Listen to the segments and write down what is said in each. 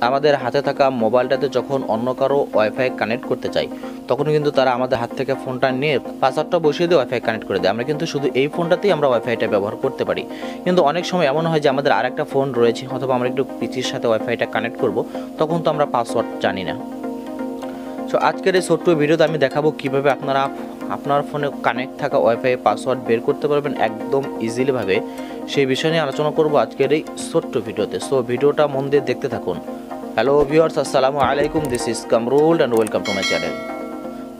আমাদের হাতে থাকা মোবাইলটাতে যখন অন্য কারো ওয়াইফাই কানেক্ট করতে চাই তখন কিন্তু তারা আমাদের হাত থেকে ফোনটা নিয়ে পাসওয়ার্ডটা বসিয়ে দিয়ে ওয়াইফাই কানেক্ট করে দেয়। আমরা কিন্তু শুধু এই ফোনটাতেই আমরা ওয়াইফাইটা ব্যবহার করতে পারি। কিন্তু অনেক সময় এমন হয় যে আমাদের আরেকটা ফোন রয়েছে অথবা আমরা একটু পিসির সাথে ওয়াইফাইটা কানেক্ট করব, তখন তো আমরা পাসওয়ার্ড জানি না। সো আজকের এই ছোট্ট ভিডিওতে আমি দেখাবো কিভাবে আপনারা আপনার ফোনে কানেক্ট থাকা ওয়াইফাই পাসওয়ার্ড বের করতে পারবেন একদম ইজিলিভাবে। সেই বিষয় নিয়ে আলোচনা করব আজকের এই ছোট্ট ভিডিওতে। সো ভিডিওটা মন দিয়ে দেখতে থাকুন। হ্যালো ভিউয়ার্স, আসসালামু আলাইকুম, this is Kamrul and welcome to my channel.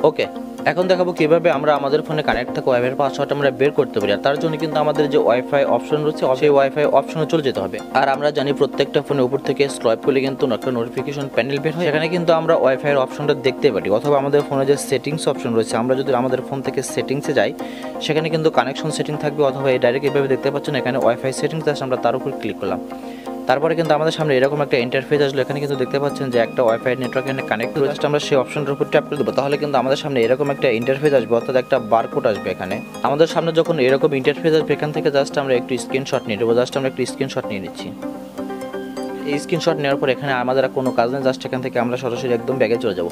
Okay, এখন দেখাবো কিভাবে আমরা আমাদের ফোনে কানেক্ট থাকা ওয়াইফাই পাসওয়ার্ড আমরা বের করতে পারি। আর তার জন্য কিন্তু আমাদের যে ওয়াইফাই অপশন রয়েছে সেই ওয়াইফাই অপশনে চলে যেতে হবে। আর আমরা জানি প্রত্যেকটা ফোনে উপর থেকে স্লাইপ করলে কিন্তু একটা নোটিফিকেশন প্যানেল বের হয়, সেখানে কিন্তু আমরা ওয়াইফাইয়ের অপশনটা দেখতে পারি। অথবা আমাদের ফোনে যে সেটিংস অপশন রয়েছে, আমরা যদি আমাদের ফোন থেকে সেটিংসে যাই সেখানে কিন্তু কানেকশন সেটিং থাকবে, অথবা এই ডাইরেক্ট এইভাবে দেখতে পাচ্ছেন এখানে ওয়াইফাই সেটিংস আছে, আমরা তার উপর ক্লিক করলাম। তারপরে কিন্তু আমাদের সামনে এরকম একটা ইন্টারফেস আসলো। এখানে কিন্তু দেখতে পাচ্ছেন যে একটা ওয়াইফাই নেটওয়ার্ক এখানে কানেক্ট রয়েছে। আমরা সেই অপশনটার উপর ট্যাপ করে দেবো, তাহলে কিন্তু আমাদের সামনে এরকম একটা ইন্টারফেস আসবে, অর্থাৎ একটা বারকোড আসবে। এখানে আমাদের সামনে যখন এরকম ইন্টারফেস আসবে, এখান থেকে জাস্ট আমরা একটু স্ক্রিনশট নিয়ে নেবো। জাস্ট আমরা একটু স্ক্রিনশট নিয়ে নিচ্ছি। এই স্ক্রিনশট নেওয়ার পর এখানে আমাদের কোনো কাজ নেই, জাস্ট এখান থেকে আমরা সরাসরি একদম ব্যাগে চলে যাব।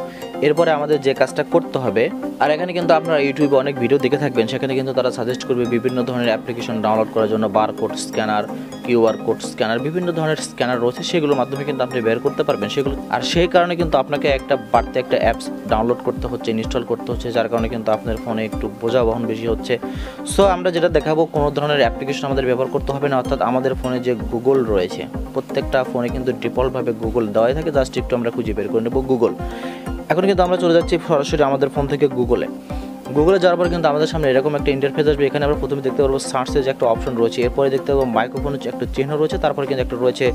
এরপরে আমাদের যে কাজটা করতে হবে, আর এখানে কিন্তু আপনারা ইউটিউবে অনেক ভিডিও দেখে থাকবেন, সেখানে কিন্তু তারা সাজেস্ট করবে বিভিন্ন ধরনের অ্যাপ্লিকেশন ডাউনলোড করার জন্য। Barcode scanner, QR code scanner, বিভিন্ন ধরনের স্ক্যানার রয়েছে, সেগুলোর মাধ্যমে কিন্তু আপনি বের করতে পারবেন সেগুলো। আর সেই কারণে কিন্তু আপনাকে একটা বাড়তি একটা অ্যাপস ডাউনলোড করতে হচ্ছে, ইনস্টল করতে হচ্ছে, যার কারণে কিন্তু আপনার ফোনে একটু বোঝা বহন বেশি হচ্ছে। সো আমরা যেটা দেখাবো, কোনো ধরনের অ্যাপ্লিকেশন আমাদের ব্যবহার করতে হবে না, অর্থাৎ আমাদের ফোনে যে গুগল রয়েছে, প্রত্যেকটা ফোনে কিন্তু ডিফল্টভাবে গুগল দেওয়াই থাকে। জাস্ট একটু আমরা খুঁজে বের করে নেব গুগল। এখন কিন্তু আমরা চলে যাচ্ছি সরাসরি আমাদের ফোন থেকে গুগলে যাওয়ার পর কিন্তু আমাদের সামনে এরকম একটা ইন্টারফেস আসবে। এখানে আমরা প্রথমে দেখতে পারবো সার্চের যে একটা অপশন রয়েছে, এরপরে দেখতে পাবো মাইক্রোফোনের যে একটা চিহ্ন রয়েছে, তারপরে কিন্তু একটা রয়েছে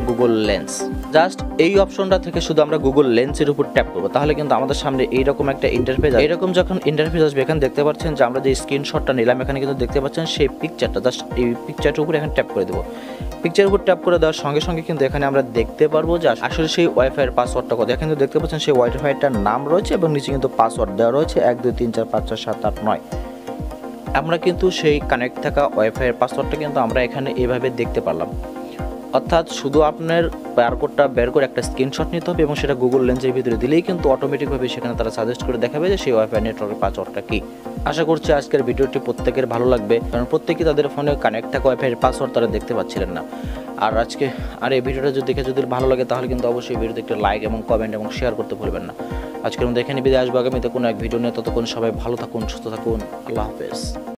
গুগল লেন্স। জাস্ট এই অপশনটা থেকে শুধু আমরা গুগল লেন্সের উপর ট্যাপ করবো, তাহলে কিন্তু আমাদের সামনে এইরকম একটা ইন্টারফেস আসবে। এরকম যখন ইন্টারফেস আসবে, এখানে দেখতে পাচ্ছেন যে আমরা যে স্ক্রিনশটটা নিলাম, এখানে কিন্তু দেখতে পাচ্ছেন সেই পিকচারটা। জাস্ট এই পিকচারটার উপর এখানে ট্যাপ করে দেবো। পিকচারের উপর ট্যাপ করে দেওয়ার সঙ্গে সঙ্গে কিন্তু এখানে আমরা দেখতে পারবো যে আসলে সেই ওয়াইফাইয়ের পাসওয়ার্ডটা কত। এখানে কিন্তু দেখতে পাচ্ছেন সেই ওয়াইফাইটার নাম রয়েছে এবং নিচে কিন্তু পাসওয়ার্ড দেওয়া রয়েছে 1 2 3 4 5 6 7 8 9। আমরা কিন্তু সেই কানেক্ট থাকা ওয়াইফাইয়ের পাসওয়ার্ডটা কিন্তু আমরা এখানে এভাবে দেখতে পারলাম। অর্থাৎ শুধু আপনার বারকোডটা বের করে একটা স্ক্রিনশট নিতে হবে এবং সেটা গুগল লেন্সের ভিতরে দিলেই কিন্তু অটোমেটিকভাবে সেখানে তারা সাজেস্ট করে দেখাবে যে সেই ওয়াইফাই নেটওয়ার্কের পাসওয়ার্ডটা কী। আশা করছি আজকের ভিডিওটি প্রত্যেকের ভালো লাগবে, কারণ প্রত্যেকেই তাদের ফোনে কানেক্ট থাকা ওয়াইফাইয়ের পাসওয়ার্ড তারা দেখতে পাচ্ছিলেন না। আর এই ভিডিওটা যদি দেখে যদি ভালো লাগে, তাহলে কিন্তু অবশ্যই ভিডিওতে একটা লাইক এবং কমেন্ট এবং শেয়ার করতে ভুলবেন না। আজকের মধ্যে এখানে বিদায় আসবো, আগামীতে কোনো এক ভিডিও নিয়ে। ততক্ষণ সবাই ভালো থাকুন, সুস্থ থাকুন, আল্লাহ হাফেজ।